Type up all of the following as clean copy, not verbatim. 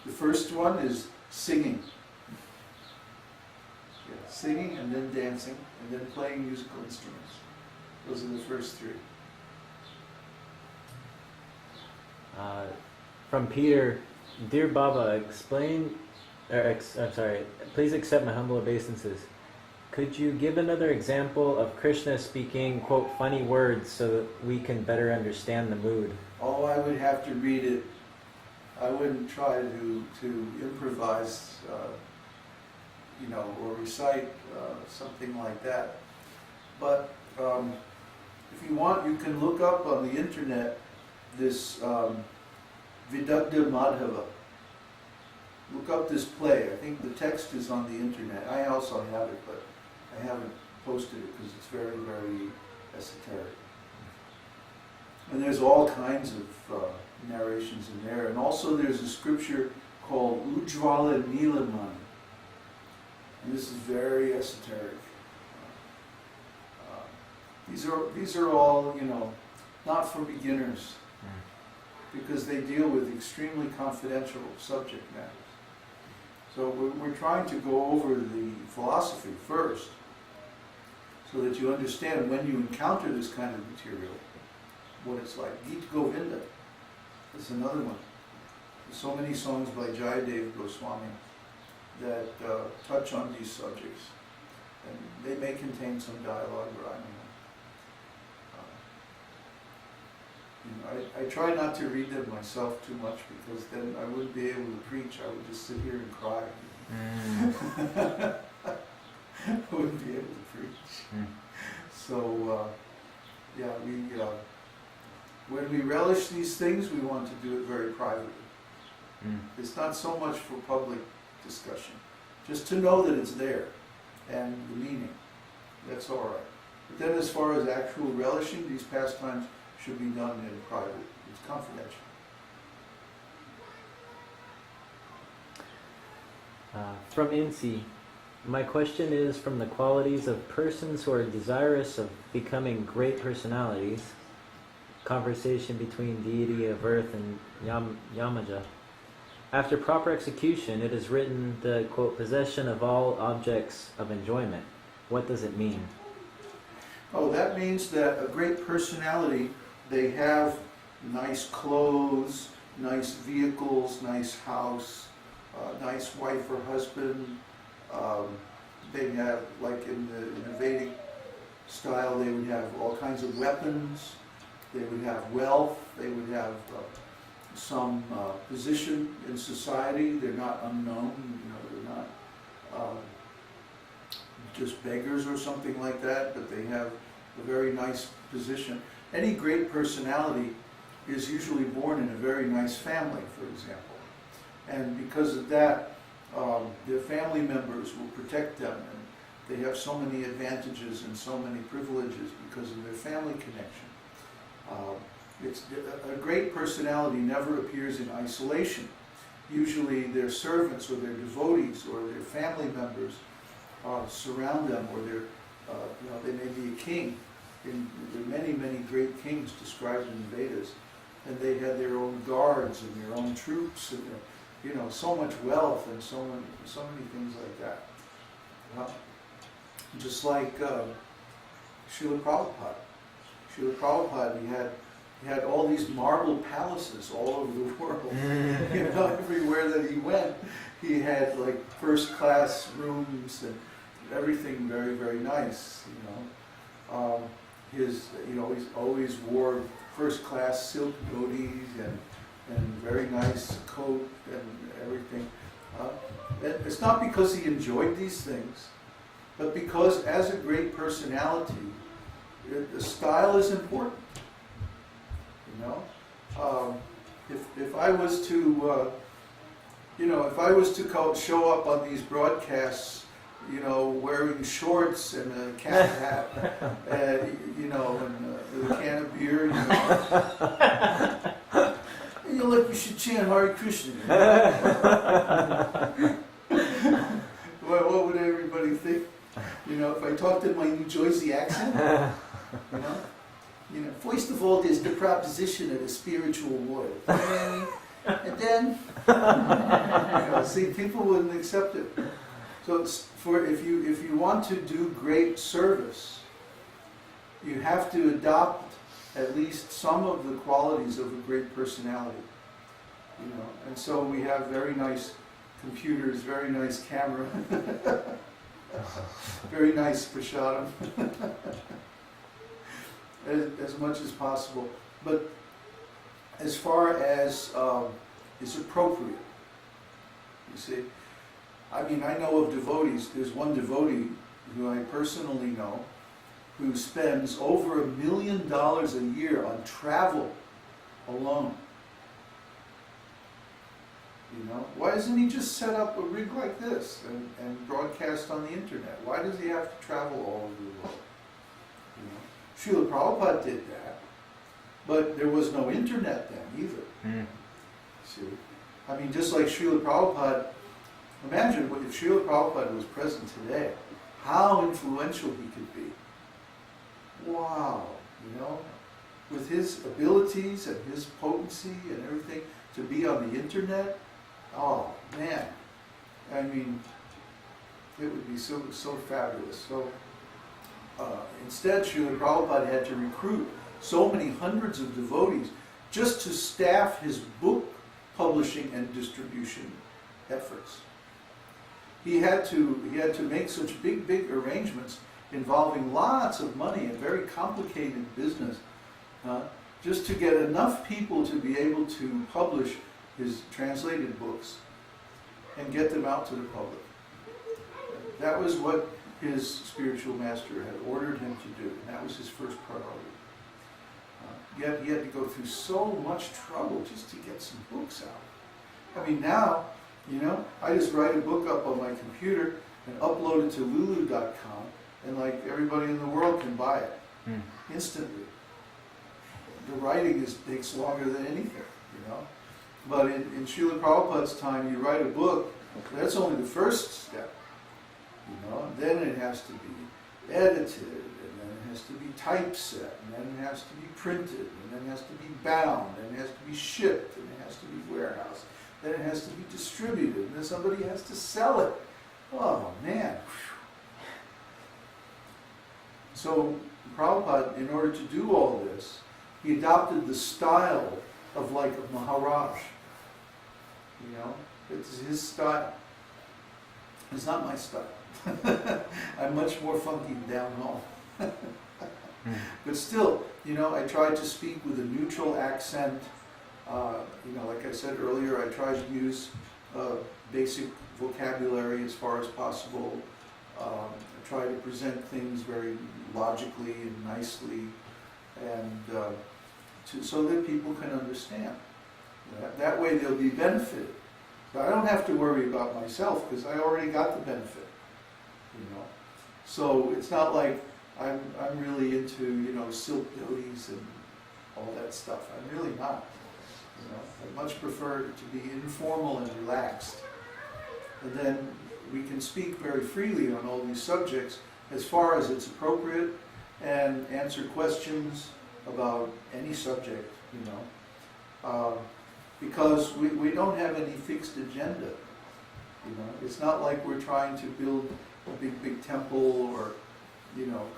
The first one is singing. Yeah, singing and then dancing and then playing musical instruments. Those are the first three. From Peter, Dear Baba, please accept my humble obeisances. Could you give another example of Kṛṣṇa speaking, quote, funny words so that we can better understand the mood? Oh, I would have to read it. I wouldn't try to improvise, or recite something like that. But if you want, you can look up on the internet this Vedānta-Madhava. Look up this play. I think the text is on the internet. I also have it, but I haven't posted it because it's very, very esoteric. And there's all kinds of narrations in there. And also there's a scripture called Ujjvala Nilaman. And this is very esoteric. These are all, not for beginners, because they deal with extremely confidential subject matters. So we're trying to go over the philosophy first, so that you understand when you encounter this kind of material, what it's like. Gita Govinda is another one. There's so many songs by Jayadev Goswami that touch on these subjects, and they may contain some dialogue, but I don't know. I try not to read them myself too much, because then I wouldn't be able to preach. I would just sit here and cry. I wouldn't be able to preach. So, when we relish these things, we want to do it very privately. It's not so much for public discussion. Just to know that it's there, and the meaning. That's all right. But then as far as actual relishing, these pastimes should be done in private. It's confidential. From Insi, my question is, from the qualities of persons who are desirous of becoming great personalities, conversation between deity of earth and Yamaja. After proper execution, it is written the, quote, possession of all objects of enjoyment. What does it mean? Oh, that means that a great personality, they have nice clothes, nice vehicles, nice house, nice wife or husband. They have, like in the Vedic style, they would have all kinds of weapons. They would have wealth. They would have some position in society. They're not unknown. They're not just beggars or something like that, but they have a very nice position. Any great personality is usually born in a very nice family, for example. And because of that, their family members will protect them, and they have so many advantages and so many privileges because of their family connection. A great personality never appears in isolation. Usually their servants or their devotees or their family members surround them, or they may be a king. There are many, many great kings described in the Vedas, and they had their own guards and their own troops, and so much wealth and so many things like that. Just like Srila Prabhupada. Srila Prabhupada, he had all these marble palaces all over the world. Everywhere that he went, he had like first-class rooms and everything very, very nice. He always wore first-class silk dhotis and very nice coat and everything. It's not because he enjoyed these things, but because as a great personality, the style is important. If I was to, show up on these broadcasts, wearing shorts and a cat hat, and with a can of beer, look, you should chant Hare Krishna. Well, what would everybody think? If I talked in my New Jersey accent, first of all, there's the proposition of the spiritual world. And then See, people wouldn't accept it. So if you want to do great service, you have to adopt at least some of the qualities of a great personality. And so we have very nice computers, very nice camera, very nice prasadam, as much as possible. But as far as is appropriate, you see, I know of devotees. There's one devotee who I personally know who spends over $1 million a year on travel alone. Why doesn't he just set up a rig like this and broadcast on the internet? Why does he have to travel all over the world? Srila Prabhupada did that, but there was no internet then either. See, just like Srila Prabhupada, imagine if Srila Prabhupada was present today, how influential he could be. Wow, with his abilities and his potency and everything, to be on the internet. Oh man, it would be so fabulous. So instead, Srila Prabhupada had to recruit so many hundreds of devotees just to staff his book publishing and distribution efforts. He had to make such big arrangements involving lots of money and very complicated business, just to get enough people to be able to publish his translated books and get them out to the public. That was what his spiritual master had ordered him to do, and that was his first priority. Yet he had to go through so much trouble just to get some books out. Now, I just write a book up on my computer and upload it to lulu.com, and everybody in the world can buy it instantly. The writing takes longer than anything, But in Srila Prabhupada's time, you write a book, that's only the first step. Then it has to be edited, and then it has to be typeset, and then it has to be printed, and then it has to be bound, and it has to be shipped, and it has to be warehoused. Then it has to be distributed, and then somebody has to sell it. Oh man. So Prabhupada, in order to do all this, he adopted the style of a Maharaj. It's his style. It's not my style. I'm much more funky down home. But still, I try to speak with a neutral accent. Like I said earlier, I try to use basic vocabulary as far as possible. I try to present things very logically and nicely, and so that people can understand. That way they'll be benefited. But I don't have to worry about myself because I already got the benefit. So it's not like I'm really into silk dhotis and all that stuff. I'm really not. I much prefer to be informal and relaxed. And then we can speak very freely on all these subjects as far as it's appropriate and answer questions about any subject, because we don't have any fixed agenda. It's not like we're trying to build a big temple or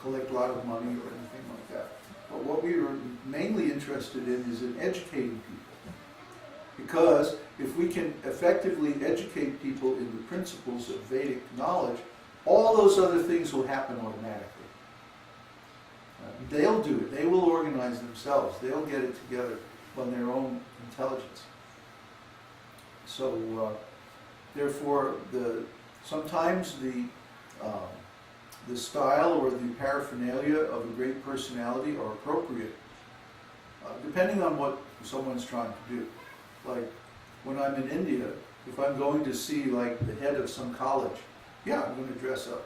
collect a lot of money or anything like that. But what we are mainly interested in is in educating people. Because if we can effectively educate people in the principles of Vedic knowledge, all those other things will happen automatically. They'll do it. They will organize themselves. They'll get it together on their own intelligence. So, therefore, sometimes the style or the paraphernalia of a great personality are appropriate, depending on what someone's trying to do. Like when I'm in India, if I'm going to see the head of some college, yeah, I'm going to dress up,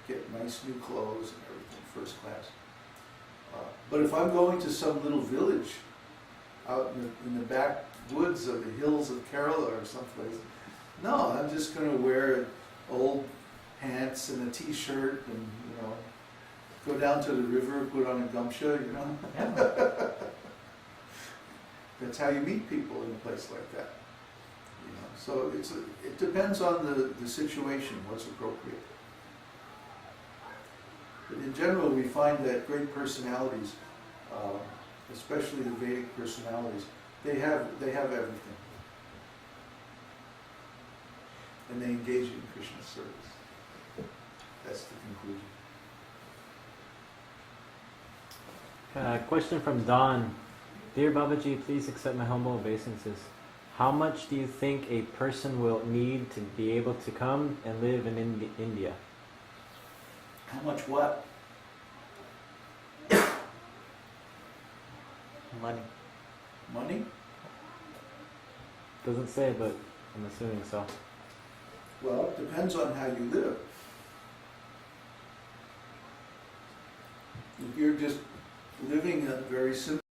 get nice new clothes and everything, first class. But if I'm going to some little village out in the backwoods of the hills of Kerala or someplace, no, I'm just going to wear old pants and a t-shirt and, go down to the river, put on a gamcha, Yeah. That's how you meet people in a place like that. You know, so it depends on the situation, what's appropriate. But in general, we find that great personalities, especially the Vedic personalities, they have everything, and they engage in Krishna's service. That's the conclusion. Question from Don. Dear Babaji, please accept my humble obeisances. How much do you think a person will need to be able to come and live in India? How much what? Money. Money? Doesn't say, but I'm assuming so. Well, it depends on how you live. If you're just living a very simple